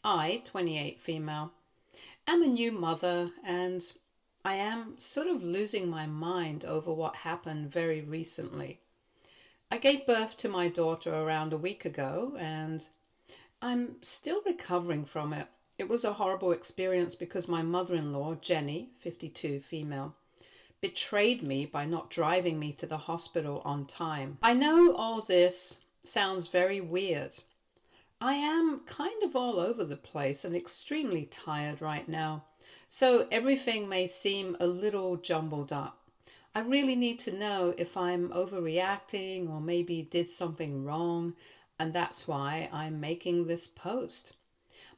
I, 28 female, am a new mother and I am sort of losing my mind over what happened very recently. I gave birth to my daughter around a week ago and I'm still recovering from it. It was a horrible experience because my mother-in-law, Jenny, 52 female, betrayed me by not driving me to the hospital on time. I know all this sounds very weird. I am kind of all over the place and extremely tired right now, so everything may seem a little jumbled up. I really need to know if I'm overreacting or maybe did something wrong, and that's why I'm making this post.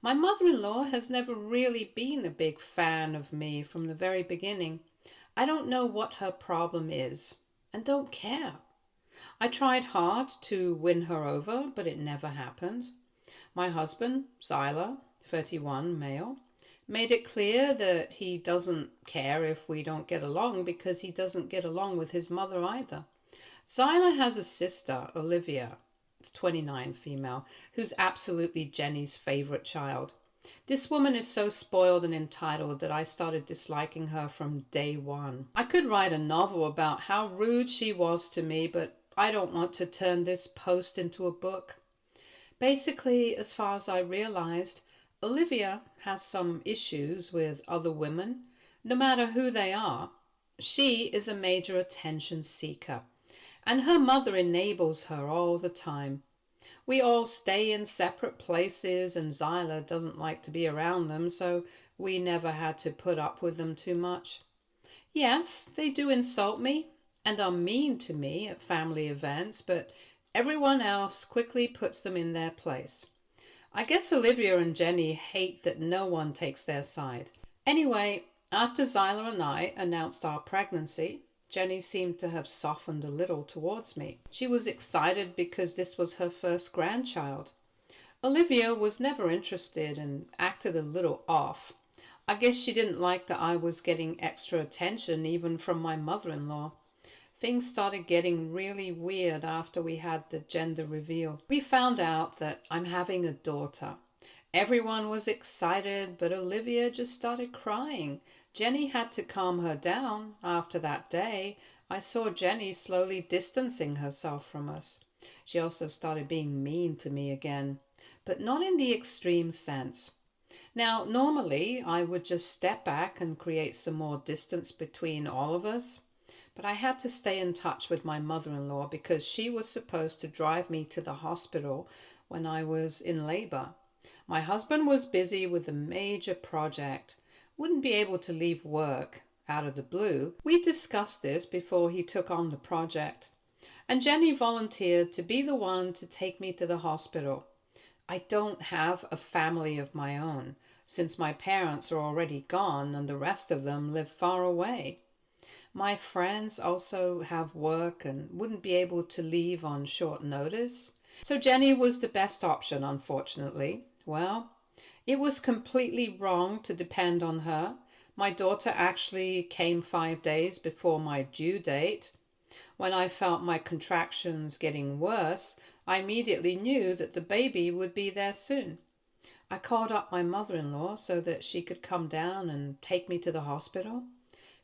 My mother-in-law has never really been a big fan of me from the very beginning. I don't know what her problem is, and don't care. I tried hard to win her over, but it never happened. My husband, Zyla, 31, male, made it clear that he doesn't care if we don't get along because he doesn't get along with his mother either. Zyla has a sister, Olivia, 29, female, who's absolutely Jenny's favorite child. This woman is so spoiled and entitled that I started disliking her from day one. I could write a novel about how rude she was to me, but I don't want to turn this post into a book. Basically, as far as I realized, Olivia has some issues with other women, no matter who they are. She is a major attention seeker, and her mother enables her all the time. We all stay in separate places, and Zyla doesn't like to be around them, so we never had to put up with them too much. Yes, they do insult me and are mean to me at family events, but everyone else quickly puts them in their place. I guess Olivia and Jenny hate that no one takes their side. Anyway, after Zyla and I announced our pregnancy, Jenny seemed to have softened a little towards me. She was excited because this was her first grandchild. Olivia was never interested and acted a little off. I guess she didn't like that I was getting extra attention even from my mother-in-law. Things started getting really weird after we had the gender reveal. We found out that I'm having a daughter. Everyone was excited, but Olivia just started crying. Jenny had to calm her down. After that day, I saw Jenny slowly distancing herself from us. She also started being mean to me again, but not in the extreme sense. Now, normally I would just step back and create some more distance between all of us. But I had to stay in touch with my mother-in-law because she was supposed to drive me to the hospital when I was in labor. My husband was busy with a major project, wouldn't be able to leave work out of the blue. We discussed this before he took on the project, and Jenny volunteered to be the one to take me to the hospital. I don't have a family of my own, since my parents are already gone and the rest of them live far away. My friends also have work and wouldn't be able to leave on short notice. So Jenny was the best option, unfortunately. Well, it was completely wrong to depend on her. My daughter actually came 5 days before my due date. When I felt my contractions getting worse, I immediately knew that the baby would be there soon. I called up my mother-in-law so that she could come down and take me to the hospital.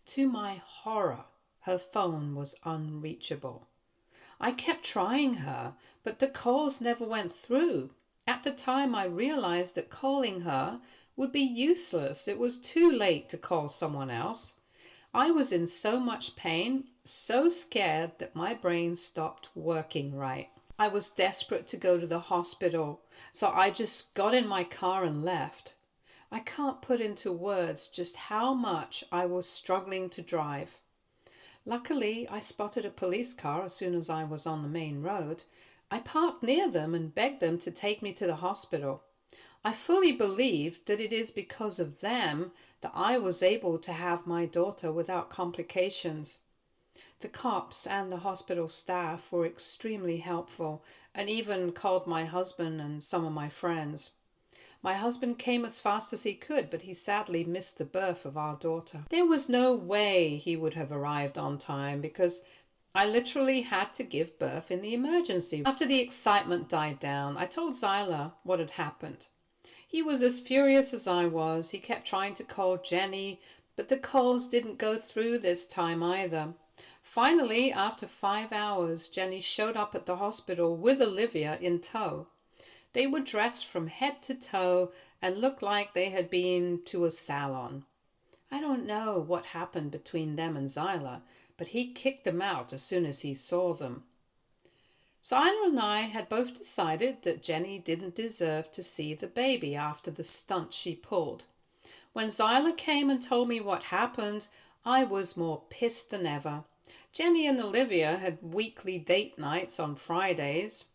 To my horror, her phone was unreachable. I kept trying her, but the calls never went through. At the time, I realized that calling her would be useless. It was too late to call someone else. I was in so much pain, so scared that my brain stopped working right. I was desperate to go to the hospital, so I just got in my car and left. I can't put into words just how much I was struggling to drive. Luckily, I spotted a police car as soon as I was on the main road. I parked near them and begged them to take me to the hospital. I fully believed that it is because of them that I was able to have my daughter without complications. The cops and the hospital staff were extremely helpful and even called my husband and some of my friends. My husband came as fast as he could, but he sadly missed the birth of our daughter. There was no way he would have arrived on time because I literally had to give birth in the emergency. After the excitement died down, I told Zyla what had happened. He was as furious as I was. He kept trying to call Jenny, but the calls didn't go through this time either. Finally, after 5 hours, Jenny showed up at the hospital with Olivia in tow. They were dressed from head to toe and looked like they had been to a salon. I don't know what happened between them and Zyla, but he kicked them out as soon as he saw them. Zyla and I had both decided that Jenny didn't deserve to see the baby after the stunt she pulled. When Zyla came and told me what happened, I was more pissed than ever. Jenny and Olivia had weekly date nights on Fridays.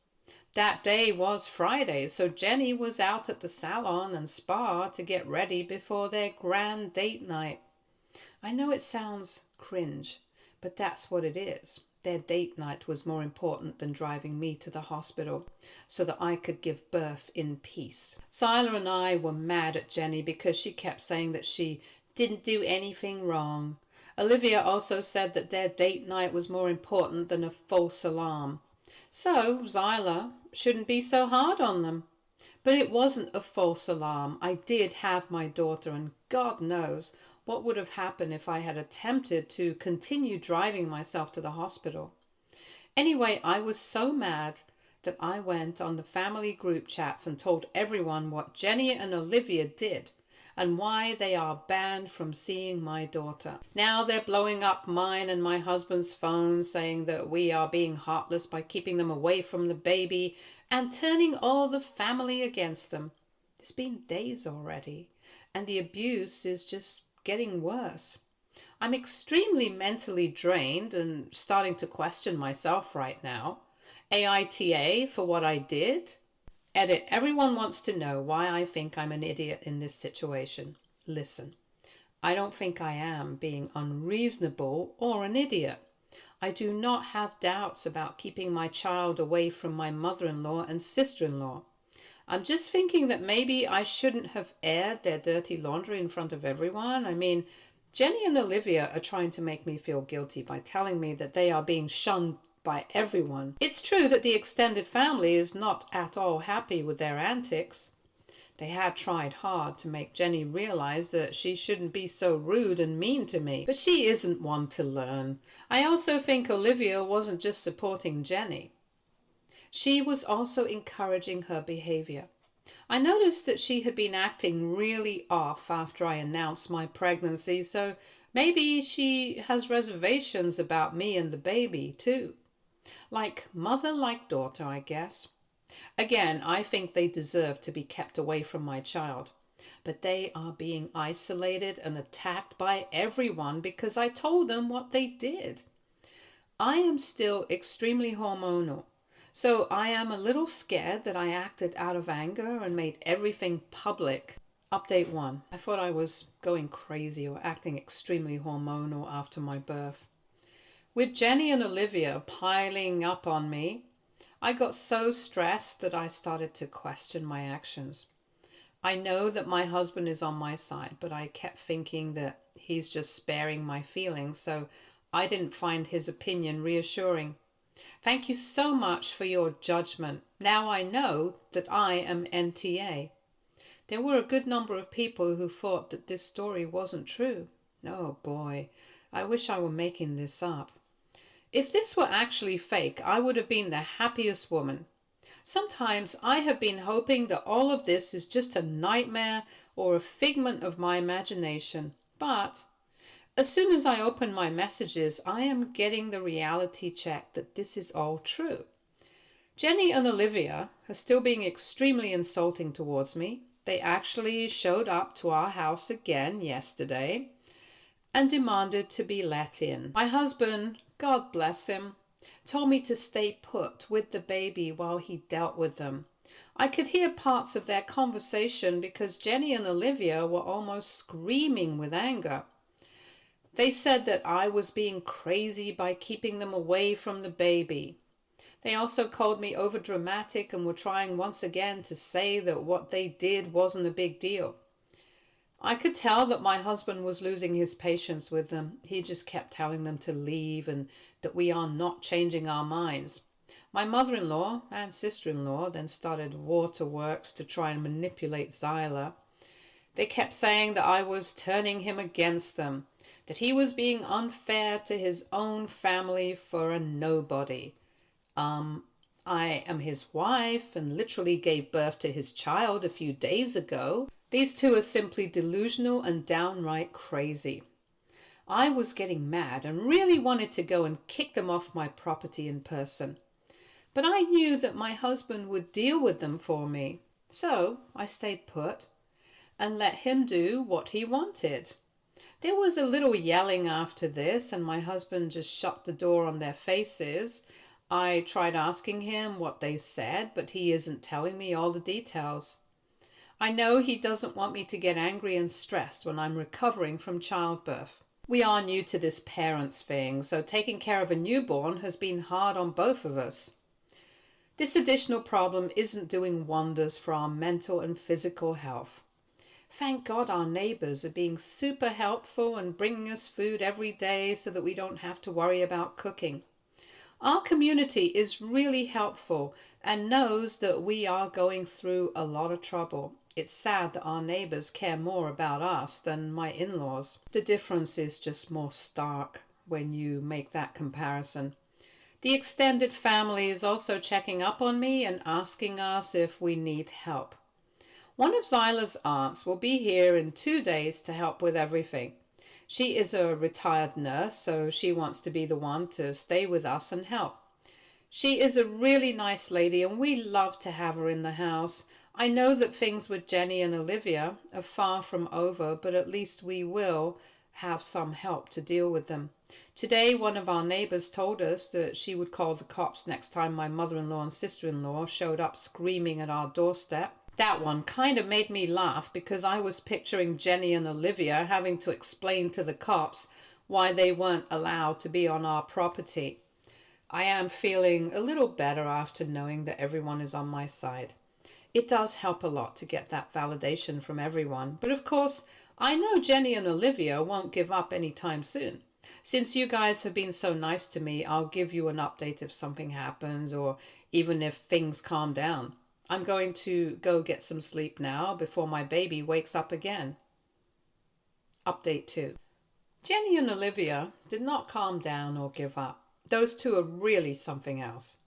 That day was Friday, so Jenny was out at the salon and spa to get ready before their grand date night. I know it sounds cringe, but that's what it is. Their date night was more important than driving me to the hospital so that I could give birth in peace. Zyla and I were mad at Jenny because she kept saying that she didn't do anything wrong. Olivia also said that their date night was more important than a false alarm. So Zyla shouldn't be so hard on them. But it wasn't a false alarm. I did have my daughter, and God knows what would have happened if I had attempted to continue driving myself to the hospital. Anyway, I was so mad that I went on the family group chats and told everyone what Jenny and Olivia did and why they are banned from seeing my daughter. Now they're blowing up mine and my husband's phone, saying that we are being heartless by keeping them away from the baby and turning all the family against them. It's been days already, and the abuse is just getting worse. I'm extremely mentally drained and starting to question myself right now. AITA for what I did. Edit, everyone wants to know why I think I'm an idiot in this situation. Listen, I don't think I am being unreasonable or an idiot. I do not have doubts about keeping my child away from my mother-in-law and sister-in-law. I'm just thinking that maybe I shouldn't have aired their dirty laundry in front of everyone. I mean, Jenny and Olivia are trying to make me feel guilty by telling me that they are being shunned by everyone. It's true that the extended family is not at all happy with their antics. They had tried hard to make Jenny realize that she shouldn't be so rude and mean to me, but she isn't one to learn. I also think Olivia wasn't just supporting Jenny. She was also encouraging her behavior. I noticed that she had been acting really off after I announced my pregnancy, so maybe she has reservations about me and the baby too. Like mother, like daughter, I guess. Again, I think they deserve to be kept away from my child. But they are being isolated and attacked by everyone because I told them what they did. I am still extremely hormonal, so I am a little scared that I acted out of anger and made everything public. Update 1. I thought I was going crazy or acting extremely hormonal after my birth. With Jenny and Olivia piling up on me, I got so stressed that I started to question my actions. I know that my husband is on my side, but I kept thinking that he's just sparing my feelings, so I didn't find his opinion reassuring. Thank you so much for your judgment. Now I know that I am NTA. There were a good number of people who thought that this story wasn't true. Oh boy, I wish I were making this up. If this were actually fake, I would have been the happiest woman. Sometimes I have been hoping that all of this is just a nightmare or a figment of my imagination. But as soon as I open my messages, I am getting the reality check that this is all true. Jenny and Olivia are still being extremely insulting towards me. They actually showed up to our house again yesterday and demanded to be let in. My husband, God bless him, told me to stay put with the baby while he dealt with them. I could hear parts of their conversation because Jenny and Olivia were almost screaming with anger. They said that I was being crazy by keeping them away from the baby. They also called me overdramatic and were trying once again to say that what they did wasn't a big deal. I could tell that my husband was losing his patience with them. He just kept telling them to leave and that we are not changing our minds. My mother-in-law and sister-in-law then started waterworks to try and manipulate Zyla. They kept saying that I was turning him against them, that he was being unfair to his own family for a nobody. I am his wife and literally gave birth to his child a few days ago. These two are simply delusional and downright crazy. I was getting mad and really wanted to go and kick them off my property in person. But I knew that my husband would deal with them for me, so I stayed put and let him do what he wanted. There was a little yelling after this, and my husband just shut the door on their faces. I tried asking him what they said, but he isn't telling me all the details. I know he doesn't want me to get angry and stressed when I'm recovering from childbirth. We are new to this parents thing, so taking care of a newborn has been hard on both of us. This additional problem isn't doing wonders for our mental and physical health. Thank God our neighbors are being super helpful and bringing us food every day so that we don't have to worry about cooking. Our community is really helpful and knows that we are going through a lot of trouble. It's sad that our neighbors care more about us than my in-laws. The difference is just more stark when you make that comparison. The extended family is also checking up on me and asking us if we need help. One of Zyla's aunts will be here in 2 days to help with everything. She is a retired nurse, so she wants to be the one to stay with us and help. She is a really nice lady and we love to have her in the house. I know that things with Jenny and Olivia are far from over, but at least we will have some help to deal with them. Today, one of our neighbors told us that she would call the cops next time my mother-in-law and sister-in-law showed up screaming at our doorstep. That one kind of made me laugh because I was picturing Jenny and Olivia having to explain to the cops why they weren't allowed to be on our property. I am feeling a little better after knowing that everyone is on my side. It does help a lot to get that validation from everyone. But of course, I know Jenny and Olivia won't give up anytime soon. Since you guys have been so nice to me, I'll give you an update if something happens or even if things calm down. I'm going to go get some sleep now before my baby wakes up again. Update 2. Jenny and Olivia did not calm down or give up. Those two are really something else.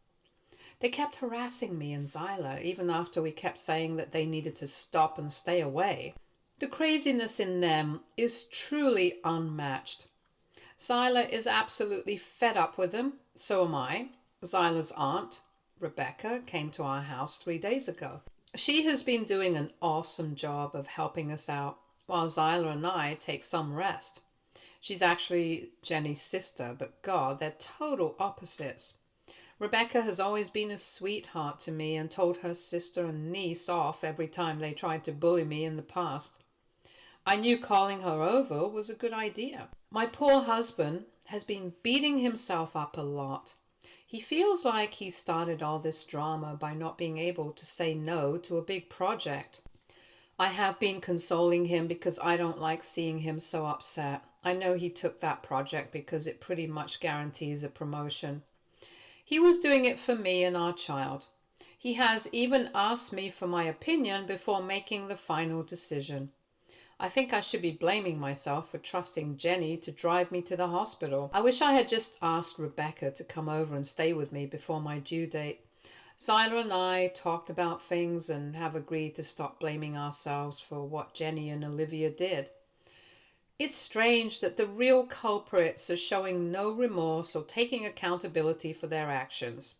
They kept harassing me and Zyla even after we kept saying that they needed to stop and stay away. The craziness in them is truly unmatched. Zyla is absolutely fed up with them, so am I. Zyla's aunt, Rebecca, came to our house 3 days ago. She has been doing an awesome job of helping us out, while Zyla and I take some rest. She's actually Jenny's sister, but God, they're total opposites. Rebecca has always been a sweetheart to me and told her sister and niece off every time they tried to bully me in the past. I knew calling her over was a good idea. My poor husband has been beating himself up a lot. He feels like he started all this drama by not being able to say no to a big project. I have been consoling him because I don't like seeing him so upset. I know he took that project because it pretty much guarantees a promotion. He was doing it for me and our child. He has even asked me for my opinion before making the final decision. I think I should be blaming myself for trusting Jenny to drive me to the hospital. I wish I had just asked Rebecca to come over and stay with me before my due date. Zyla and I talked about things and have agreed to stop blaming ourselves for what Jenny and Olivia did. It's strange that the real culprits are showing no remorse or taking accountability for their actions.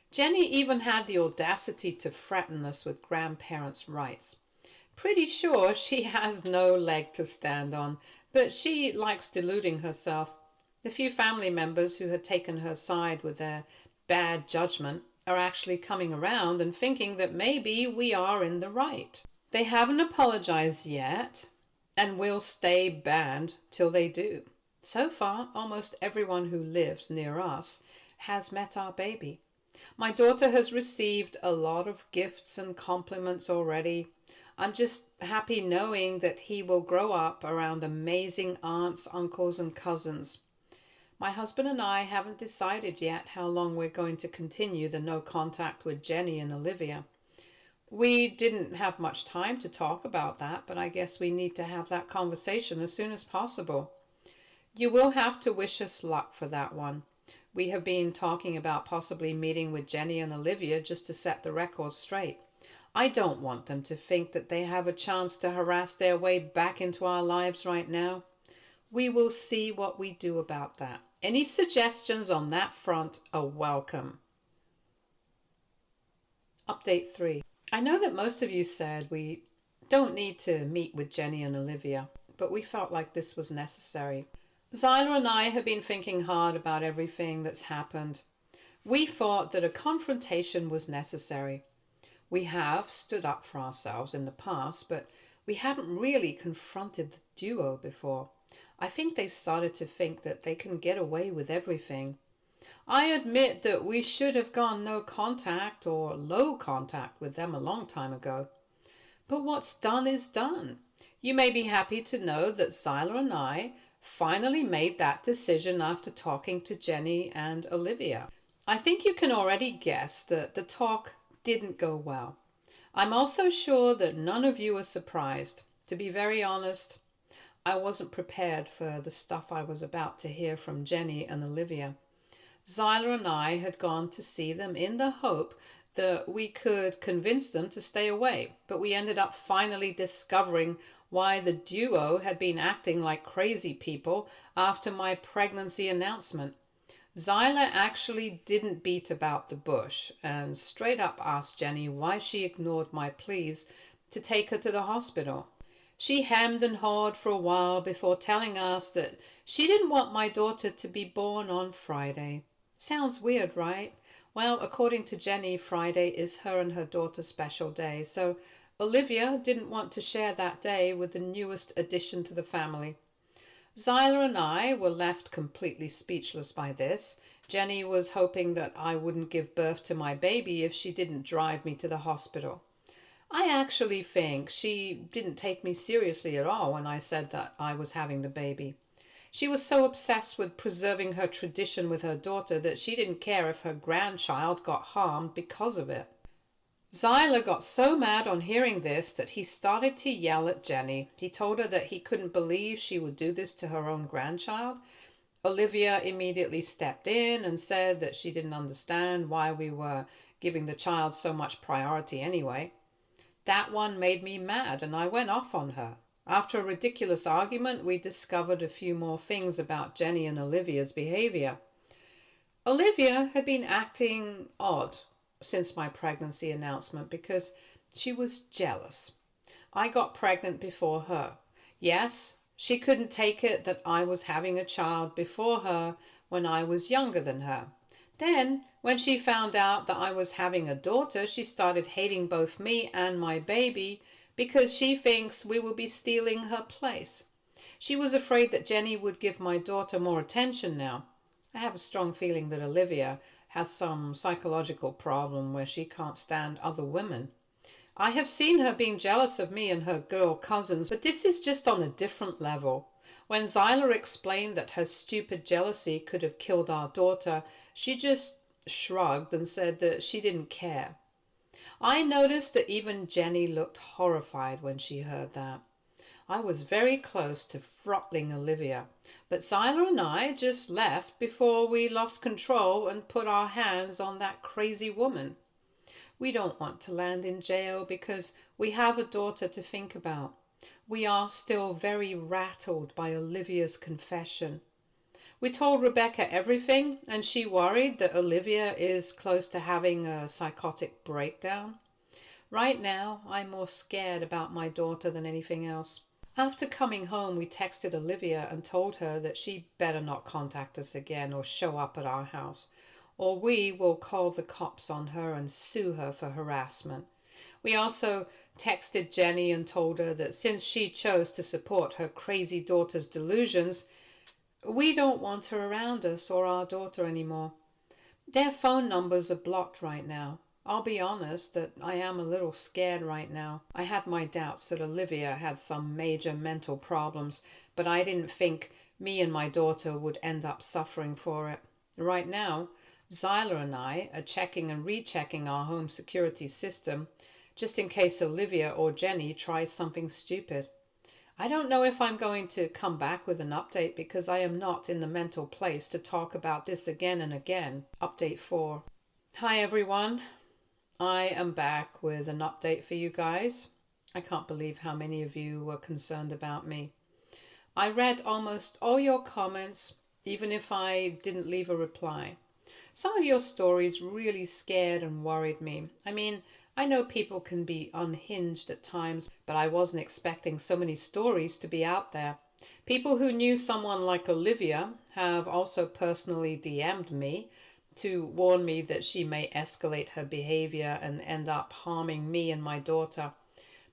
Jenny even had the audacity to threaten us with grandparents' rights. Pretty sure she has no leg to stand on, but she likes deluding herself. The few family members who had taken her side with their bad judgment are actually coming around and thinking that maybe we are in the right. They haven't apologized yet and will stay banned till they do. So far, almost everyone who lives near us has met our baby. My daughter has received a lot of gifts and compliments already. I'm just happy knowing that he will grow up around amazing aunts, uncles, and cousins. My husband and I haven't decided yet how long we're going to continue the no contact with Jenny and Olivia. We didn't have much time to talk about that, but I guess we need to have that conversation as soon as possible. You will have to wish us luck for that one. We have been talking about possibly meeting with Jenny and Olivia just to set the record straight. I don't want them to think that they have a chance to harass their way back into our lives right now. We will see what we do about that. Any suggestions on that front are welcome. Update 3. I know that most of you said we don't need to meet with Jenny and Olivia, but we felt like this was necessary. Zyla and I have been thinking hard about everything that's happened. We thought that a confrontation was necessary. We have stood up for ourselves in the past, but we haven't really confronted the duo before. I think they've started to think that they can get away with everything. I admit that we should have gone no contact or low contact with them a long time ago. But what's done is done. You may be happy to know that Zyla and I finally made that decision after talking to Jenny and Olivia. I think you can already guess that the talk didn't go well. I'm also sure that none of you are surprised. To be very honest, I wasn't prepared for the stuff I was about to hear from Jenny and Olivia. Zyla and I had gone to see them in the hope that we could convince them to stay away, but we ended up finally discovering why the duo had been acting like crazy people after my pregnancy announcement. Zyla actually didn't beat about the bush and straight up asked Jenny why she ignored my pleas to take her to the hospital. She hemmed and hawed for a while before telling us that she didn't want my daughter to be born on Friday. Sounds weird, right? Well, according to Jenny, Friday is her and her daughter's special day, so Olivia didn't want to share that day with the newest addition to the family. Zyla and I were left completely speechless by this. Jenny was hoping that I wouldn't give birth to my baby if she didn't drive me to the hospital. I actually think she didn't take me seriously at all when I said that I was having the baby. She was so obsessed with preserving her tradition with her daughter that she didn't care if her grandchild got harmed because of it. Zyla got so mad on hearing this that he started to yell at Jenny. He told her that he couldn't believe she would do this to her own grandchild. Olivia immediately stepped in and said that she didn't understand why we were giving the child so much priority anyway. That one made me mad and I went off on her. After a ridiculous argument, we discovered a few more things about Jenny and Olivia's behavior. Olivia had been acting odd since my pregnancy announcement because she was jealous. I got pregnant before her. Yes, she couldn't take it that I was having a child before her when I was younger than her. Then, when she found out that I was having a daughter, she started hating both me and my baby because she thinks we will be stealing her place. She was afraid that Jenny would give my daughter more attention now. I have a strong feeling that Olivia has some psychological problem where she can't stand other women. I have seen her being jealous of me and her girl cousins, but this is just on a different level. When Zyla explained that her stupid jealousy could have killed our daughter, she just shrugged and said that she didn't care. I noticed that even Jenny looked horrified when she heard that. I was very close to throttling Olivia, but Zyla and I just left before we lost control and put our hands on that crazy woman. We don't want to land in jail because we have a daughter to think about. We are still very rattled by Olivia's confession. We told Rebecca everything, and she worried that Olivia is close to having a psychotic breakdown. Right now, I'm more scared about my daughter than anything else. After coming home, we texted Olivia and told her that she better not contact us again or show up at our house, or we will call the cops on her and sue her for harassment. We also texted Jenny and told her that since she chose to support her crazy daughter's delusions, we don't want her around us or our daughter anymore. Their phone numbers are blocked right now. I'll be honest that I am a little scared right now. I had my doubts that Olivia had some major mental problems, but I didn't think me and my daughter would end up suffering for it. Right now, Zyla and I are checking and rechecking our home security system just in case Olivia or Jenny tries something stupid. I don't know if I'm going to come back with an update because I am not in the mental place to talk about this again and again. Update 4. Hi everyone. I am back with an update for you guys. I can't believe how many of you were concerned about me. I read almost all your comments, even if I didn't leave a reply. Some of your stories really scared and worried me. I mean, I know people can be unhinged at times, but I wasn't expecting so many stories to be out there. People who knew someone like Olivia have also personally DM'd me to warn me that she may escalate her behavior and end up harming me and my daughter.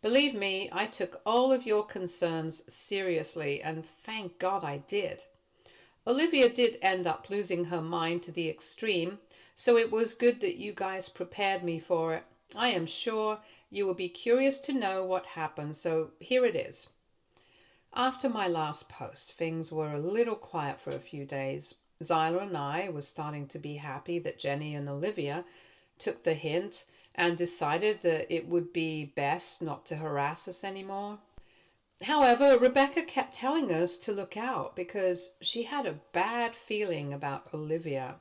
Believe me, I took all of your concerns seriously, and thank God I did. Olivia did end up losing her mind to the extreme, so it was good that you guys prepared me for it. I am sure you will be curious to know what happened, so here it is. After my last post, things were a little quiet for a few days. Zyla and I were starting to be happy that Jenny and Olivia took the hint and decided that it would be best not to harass us anymore. However, Rebecca kept telling us to look out because she had a bad feeling about Olivia.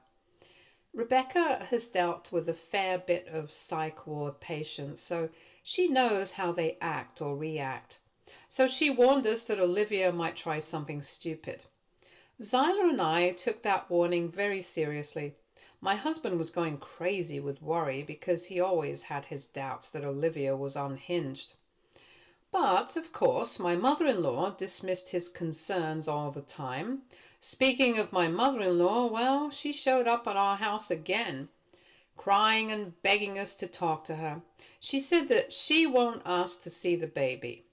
Rebecca has dealt with a fair bit of psych ward patients, so she knows how they act or react. So she warned us that Olivia might try something stupid. Zyla and I took that warning very seriously. My husband was going crazy with worry because he always had his doubts that Olivia was unhinged. But, of course, my mother-in-law dismissed his concerns all the time. Speaking of my mother-in-law, well, she showed up at our house again, crying and begging us to talk to her. She said that she won't ask to see the baby.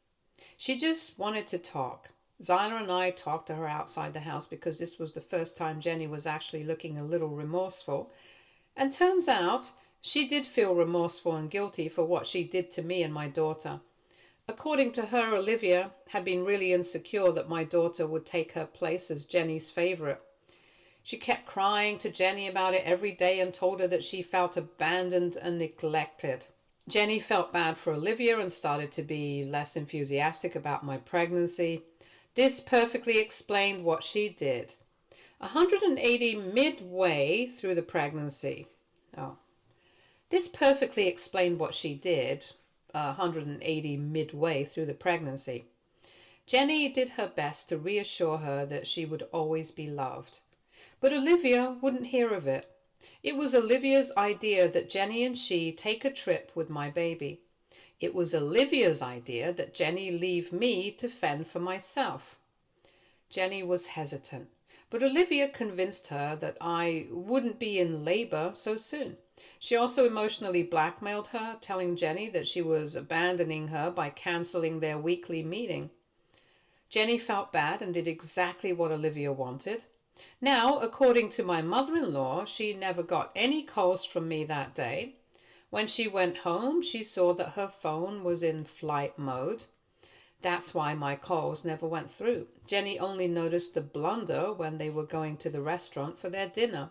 She just wanted to talk. Zyla and I talked to her outside the house because this was the first time Jenny was actually looking a little remorseful. And turns out she did feel remorseful and guilty for what she did to me and my daughter. According to her, Olivia had been really insecure that my daughter would take her place as Jenny's favorite. She kept crying to Jenny about it every day and told her that she felt abandoned and neglected. Jenny felt bad for Olivia and started to be less enthusiastic about my pregnancy. This perfectly explained what she did. 180 midway through the pregnancy. This perfectly explained what she did. 180 midway through the pregnancy. Jenny did her best to reassure her that she would always be loved. But Olivia wouldn't hear of it. It was Olivia's idea that Jenny and she take a trip with my baby. It was Olivia's idea that Jenny leave me to fend for myself. Jenny was hesitant, but Olivia convinced her that I wouldn't be in labor so soon. She also emotionally blackmailed her, telling Jenny that she was abandoning her by cancelling their weekly meeting. Jenny felt bad and did exactly what Olivia wanted. Now, according to my mother-in-law, she never got any calls from me that day. When she went home, she saw that her phone was in flight mode. That's why my calls never went through. Jenny only noticed the blunder when they were going to the restaurant for their dinner.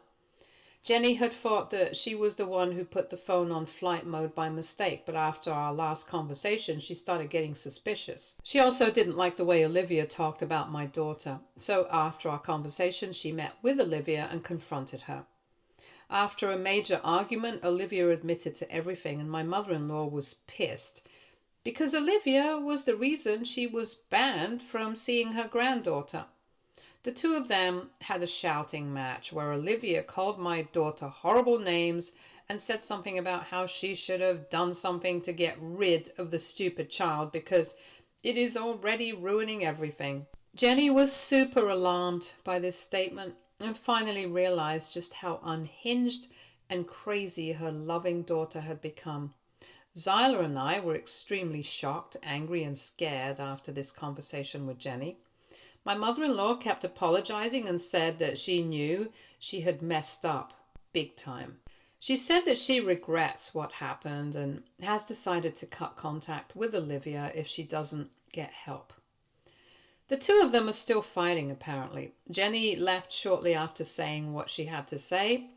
Jenny had thought that she was the one who put the phone on flight mode by mistake, but after our last conversation, she started getting suspicious. She also didn't like the way Olivia talked about my daughter. So after our conversation, she met with Olivia and confronted her. After a major argument, Olivia admitted to everything, and my mother-in-law was pissed because Olivia was the reason she was banned from seeing her granddaughter. The two of them had a shouting match where Olivia called my daughter horrible names and said something about how she should have done something to get rid of the stupid child because it is already ruining everything. Jenny was super alarmed by this statement and finally realized just how unhinged and crazy her loving daughter had become. Zyla and I were extremely shocked, angry and scared after this conversation with Jenny. My mother-in-law kept apologizing and said that she knew she had messed up big time. She said that she regrets what happened and has decided to cut contact with Olivia if she doesn't get help. The two of them are still fighting, apparently. Jenny left shortly after saying what she had to say.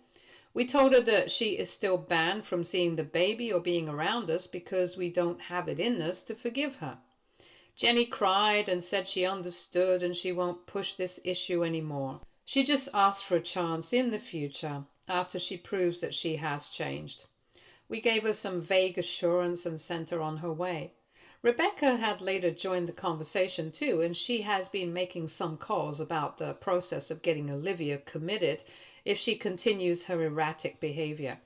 We told her that she is still banned from seeing the baby or being around us because we don't have it in us to forgive her. Jenny cried and said she understood and she won't push this issue anymore. She just asked for a chance in the future after she proves that she has changed. We gave her some vague assurance and sent her on her way. Rebecca had later joined the conversation too, and she has been making some calls about the process of getting Olivia committed if she continues her erratic behavior.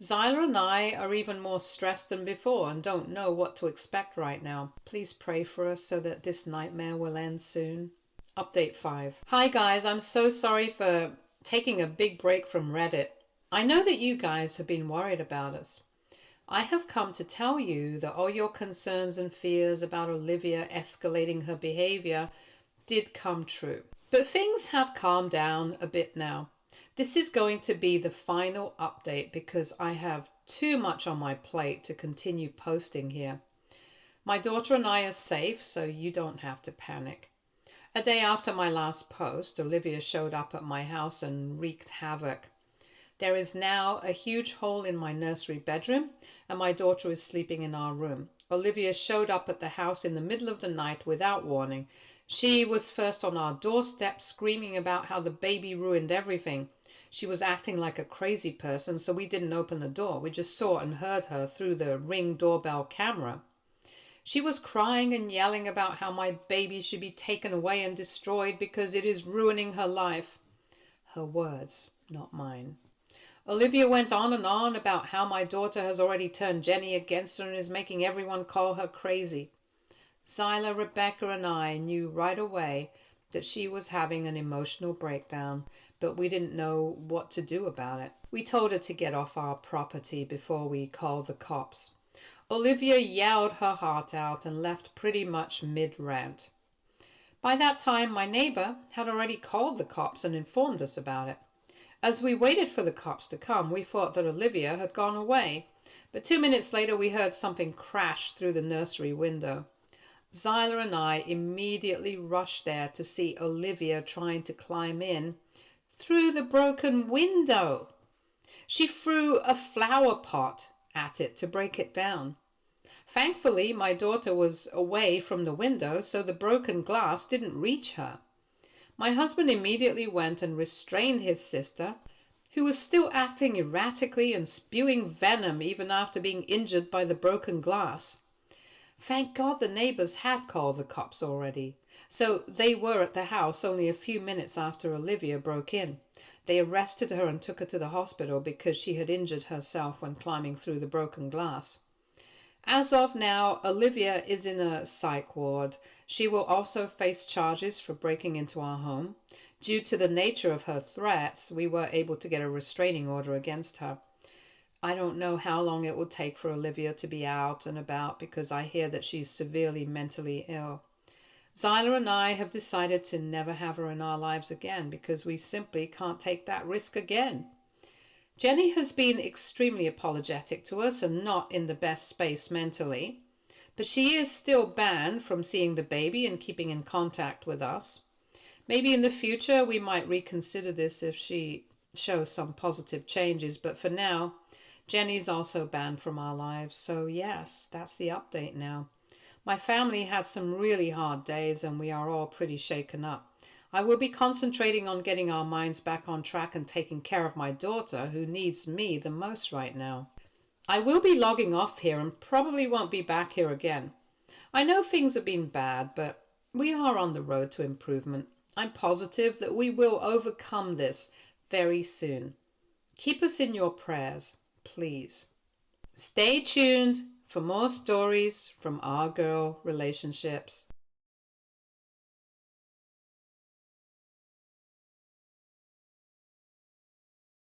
Zyla and I are even more stressed than before and don't know what to expect right now. Please pray for us so that this nightmare will end soon. Update 5. Hi guys, I'm so sorry for taking a big break from Reddit. I know that you guys have been worried about us. I have come to tell you that all your concerns and fears about Olivia escalating her behavior did come true. But things have calmed down a bit now. This is going to be the final update because I have too much on my plate to continue posting here. My daughter and I are safe, so you don't have to panic. A day after my last post, Olivia showed up at my house and wreaked havoc. There is now a huge hole in my nursery bedroom, and my daughter is sleeping in our room. Olivia showed up at the house in the middle of the night without warning. She was first on our doorstep screaming about how the baby ruined everything. She was acting like a crazy person, so we didn't open the door. We just saw and heard her through the Ring doorbell camera. She was crying and yelling about how my baby should be taken away and destroyed because it is ruining her life. Her words, not mine. Olivia went on and on about how my daughter has already turned Jenny against her and is making everyone call her crazy. Zyla, Rebecca and I knew right away that she was having an emotional breakdown, but we didn't know what to do about it. We told her to get off our property before we called the cops. Olivia yelled her heart out and left pretty much mid-rant. By that time, my neighbor had already called the cops and informed us about it. As we waited for the cops to come, we thought that Olivia had gone away, but 2 minutes later we heard something crash through the nursery window. Zyla and I immediately rushed there to see Olivia trying to climb in through the broken window. She threw a flower pot at it to break it down. Thankfully, my daughter was away from the window, so the broken glass didn't reach her. My husband immediately went and restrained his sister, who was still acting erratically and spewing venom even after being injured by the broken glass. Thank God the neighbors had called the cops already, so they were at the house only a few minutes after Olivia broke in. They arrested her and took her to the hospital because she had injured herself when climbing through the broken glass. As of now, Olivia is in a psych ward. She will also face charges for breaking into our home. Due to the nature of her threats, we were able to get a restraining order against her. I don't know how long it will take for Olivia to be out and about because I hear that she's severely mentally ill. Zyla and I have decided to never have her in our lives again because we simply can't take that risk again. Jenny has been extremely apologetic to us and not in the best space mentally, but she is still banned from seeing the baby and keeping in contact with us. Maybe in the future we might reconsider this if she shows some positive changes, but for now, Jenny's also banned from our lives. So yes, that's the update now. My family had some really hard days and we are all pretty shaken up. I will be concentrating on getting our minds back on track and taking care of my daughter, who needs me the most right now. I will be logging off here and probably won't be back here again. I know things have been bad, but we are on the road to improvement. I'm positive that we will overcome this very soon. Keep us in your prayers, please. Stay tuned for more stories from our girl relationships.